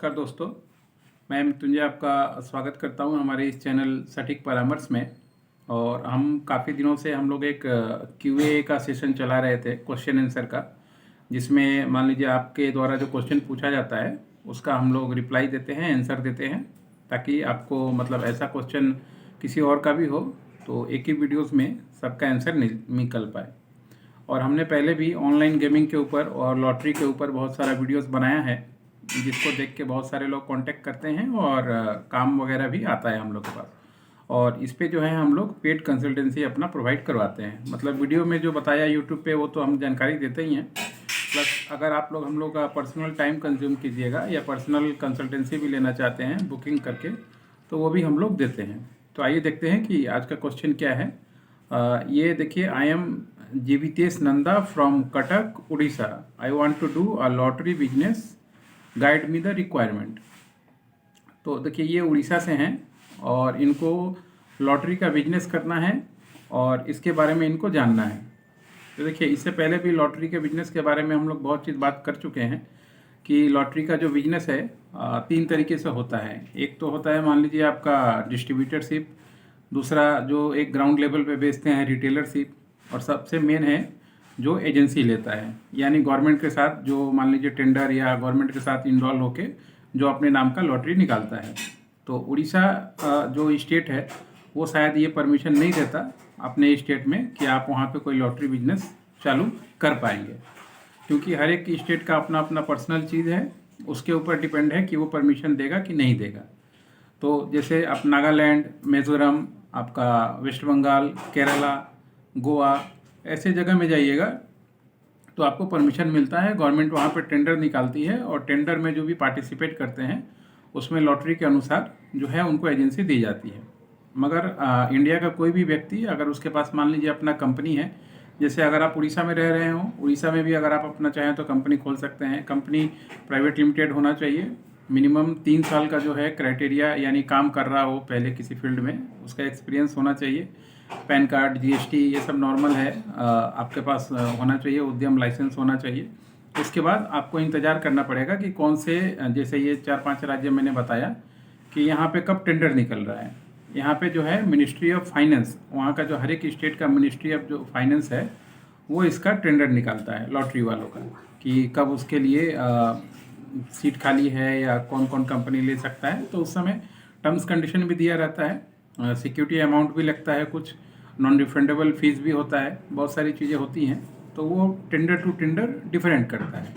नमस्कार दोस्तों, मैं मृत्युंजय आपका स्वागत करता हूं हमारे इस चैनल सटीक परामर्श में। और हम काफ़ी दिनों से हम लोग एक क्यूए का सेशन चला रहे थे, क्वेश्चन आंसर का, जिसमें मान लीजिए आपके द्वारा जो क्वेश्चन पूछा जाता है उसका हम लोग रिप्लाई देते हैं, आंसर देते हैं, ताकि आपको मतलब ऐसा क्वेश्चन किसी और का भी हो तो एक ही वीडियोज़ में सबका आंसर निकल पाए। और हमने पहले भी ऑनलाइन गेमिंग के ऊपर और लॉटरी के ऊपर बहुत सारा वीडियोस बनाया है, जिसको देख के बहुत सारे लोग कांटेक्ट करते हैं और काम वगैरह भी आता है हम लोग के पास। और इस पे जो है हम लोग पेड कंसल्टेंसी अपना प्रोवाइड करवाते हैं। मतलब वीडियो में जो बताया यूट्यूब पे वो तो हम जानकारी देते ही हैं, प्लस अगर आप लोग हम लोग का पर्सनल टाइम कंज्यूम कीजिएगा या पर्सनल कंसल्टेंसी भी लेना चाहते हैं बुकिंग करके, तो वो भी हम लोग देते हैं। तो आइए देखते हैं कि आज का क्वेश्चन क्या है। ये देखिए, I am Jivitesh Nanda from Cuttack Orissa. I want to do a lottery business, guide me the requirement. तो देखिए, ये उड़ीसा से हैं और इनको लॉटरी का बिजनेस करना है और इसके बारे में इनको जानना है। तो देखिए, इससे पहले भी लॉटरी के बिजनेस के बारे में हम लोग बहुत चीज़ बात कर चुके हैं कि लॉटरी का जो बिजनेस है 3 तरीके से होता है। एक तो होता है, मान लीजिए आपका डिस्ट्रीब्यूटरशिप, दूसरा जो एक ग्राउंड लेवल पे बेचते हैं रिटेलरशिप, और सबसे मेन है जो एजेंसी लेता है, यानी गवर्नमेंट के साथ जो मान लीजिए टेंडर या गवर्नमेंट के साथ इन्वॉल्व होके जो अपने नाम का लॉटरी निकालता है। तो उड़ीसा जो स्टेट है वो शायद ये परमिशन नहीं देता अपने स्टेट में कि आप वहाँ पे कोई लॉटरी बिजनेस चालू कर पाएंगे, क्योंकि हर एक स्टेट का अपना अपना पर्सनल चीज़ है, उसके ऊपर डिपेंड है कि वो परमिशन देगा कि नहीं देगा। तो जैसे आप नागालैंड, मिज़ोरम, आपका वेस्ट बंगाल, केरला, गोवा, ऐसे जगह में जाइएगा तो आपको परमिशन मिलता है। गवर्नमेंट वहाँ पे टेंडर निकालती है और टेंडर में जो भी पार्टिसिपेट करते हैं उसमें लॉटरी के अनुसार जो है उनको एजेंसी दी जाती है। मगर इंडिया का कोई भी व्यक्ति अगर उसके पास मान लीजिए अपना कंपनी है, जैसे अगर आप उड़ीसा में रह रहे हो, उड़ीसा में भी अगर आप अपना चाहें तो कंपनी खोल सकते हैं। कंपनी प्राइवेट लिमिटेड होना चाहिए, मिनिमम 3 साल का जो है क्राइटेरिया, यानी काम कर रहा हो पहले किसी फील्ड में, उसका एक्सपीरियंस होना चाहिए। पैन कार्ड, जीएसटी, ये सब नॉर्मल है, आपके पास होना चाहिए। उद्यम लाइसेंस होना चाहिए। इसके बाद आपको इंतज़ार करना पड़ेगा कि कौन से, जैसे ये 4-5 राज्य मैंने बताया कि यहाँ पे कब टेंडर निकल रहा है। यहाँ पे जो है मिनिस्ट्री ऑफ फाइनेंस, वहाँ का जो हर एक स्टेट का मिनिस्ट्री ऑफ जो फाइनेंस है वो इसका टेंडर निकालता है लॉटरी वालों का, कि कब उसके लिए सीट खाली है या कौन कौन कंपनी ले सकता है। तो उस समय टर्म्स कंडीशन भी दिया रहता है, सिक्योरिटी अमाउंट भी लगता है, कुछ नॉन रिफंडेबल फीस भी होता है, बहुत सारी चीज़ें होती हैं। तो वो टेंडर टू टेंडर डिफरेंट करता है।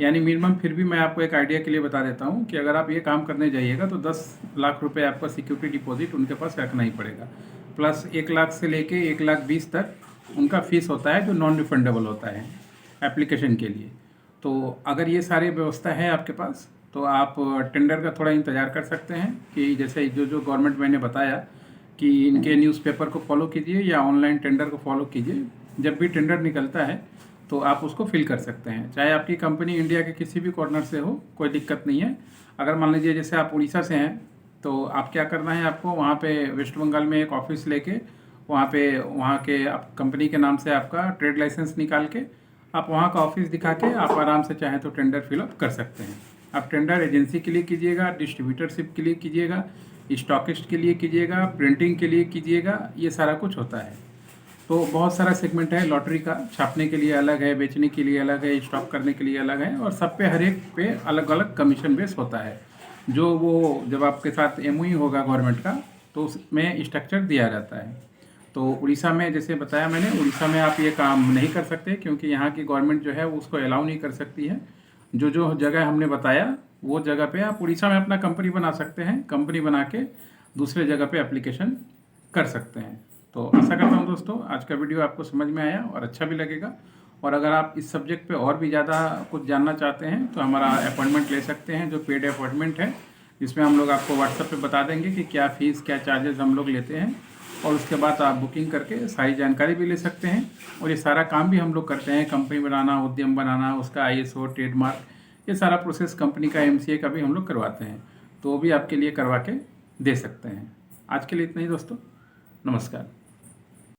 यानी मिनिमम, फिर भी मैं आपको एक आइडिया के लिए बता देता हूँ कि अगर आप ये काम करने जाइएगा तो 10 लाख रुपए आपका सिक्योरिटी डिपॉजिट उनके पास रखना ही पड़ेगा, प्लस 1 लाख से लेके 1,20,000 तक उनका फीस होता है जो नॉन रिफंडेबल होता है एप्लीकेशन के लिए। तो अगर ये सारी व्यवस्था है आपके पास तो आप टेंडर का थोड़ा इंतज़ार कर सकते हैं, कि जैसे जो जो गवर्नमेंट मैंने बताया कि इनके न्यूज़पेपर को फॉलो कीजिए या ऑनलाइन टेंडर को फॉलो कीजिए। जब भी टेंडर निकलता है तो आप उसको फिल कर सकते हैं, चाहे आपकी कंपनी इंडिया के किसी भी कॉर्नर से हो, कोई दिक्कत नहीं है। अगर मान लीजिए जैसे आप उड़ीसा से हैं तो आप क्या करना है, आपको वहाँ पे वेस्ट बंगाल में एक ऑफिस लेके वहाँ के आप कंपनी के नाम से आपका ट्रेड लाइसेंस निकाल के आप वहाँ का ऑफिस दिखा के आप आराम से चाहें तो टेंडर फिलअप कर सकते हैं। आप टेंडर एजेंसी के लिए कीजिएगा, डिस्ट्रीब्यूटरशिप के लिए कीजिएगा, स्टॉकिस्ट के लिए कीजिएगा, प्रिंटिंग के लिए कीजिएगा, ये सारा कुछ होता है। तो बहुत सारा सेगमेंट है लॉटरी का, छापने के लिए अलग है, बेचने के लिए अलग है, स्टॉक करने के लिए अलग है, और सब पे हर एक पे अलग अलग कमीशन बेस होता है। जो वो जब आपके साथ एमओयू होगा गवर्नमेंट का तो उसमें स्ट्रक्चर दिया रहता है। तो उड़ीसा में जैसे बताया मैंने, उड़ीसा में आप ये काम नहीं कर सकते क्योंकि यहाँ की गवर्नमेंट जो है वो उसको अलाउ नहीं कर सकती है। जो जो जगह हमने बताया वो जगह पे आप उड़ीसा में अपना कंपनी बना सकते हैं, कंपनी बना के दूसरे जगह पे एप्लीकेशन कर सकते हैं। तो आशा करता हूँ दोस्तों आज का वीडियो आपको समझ में आया और अच्छा भी लगेगा। और अगर आप इस सब्जेक्ट पे और भी ज़्यादा कुछ जानना चाहते हैं तो हमारा अपॉइंटमेंट ले सकते हैं, जो पेड अपॉइंटमेंट है, जिसमें हम लोग आपको व्हाट्सएप पे बता देंगे कि क्या फ़ीस, क्या चार्जेस हम लोग लेते हैं, और उसके बाद आप बुकिंग करके सारी जानकारी भी ले सकते हैं। और ये सारा काम भी हम लोग करते हैं, कंपनी बनाना, उद्यम बनाना, उसका आईएसओ, ट्रेडमार्क, ये सारा प्रोसेस कंपनी का एमसीए का भी हम लोग करवाते हैं। तो वो भी आपके लिए करवा के दे सकते हैं। आज के लिए इतना ही दोस्तों, नमस्कार।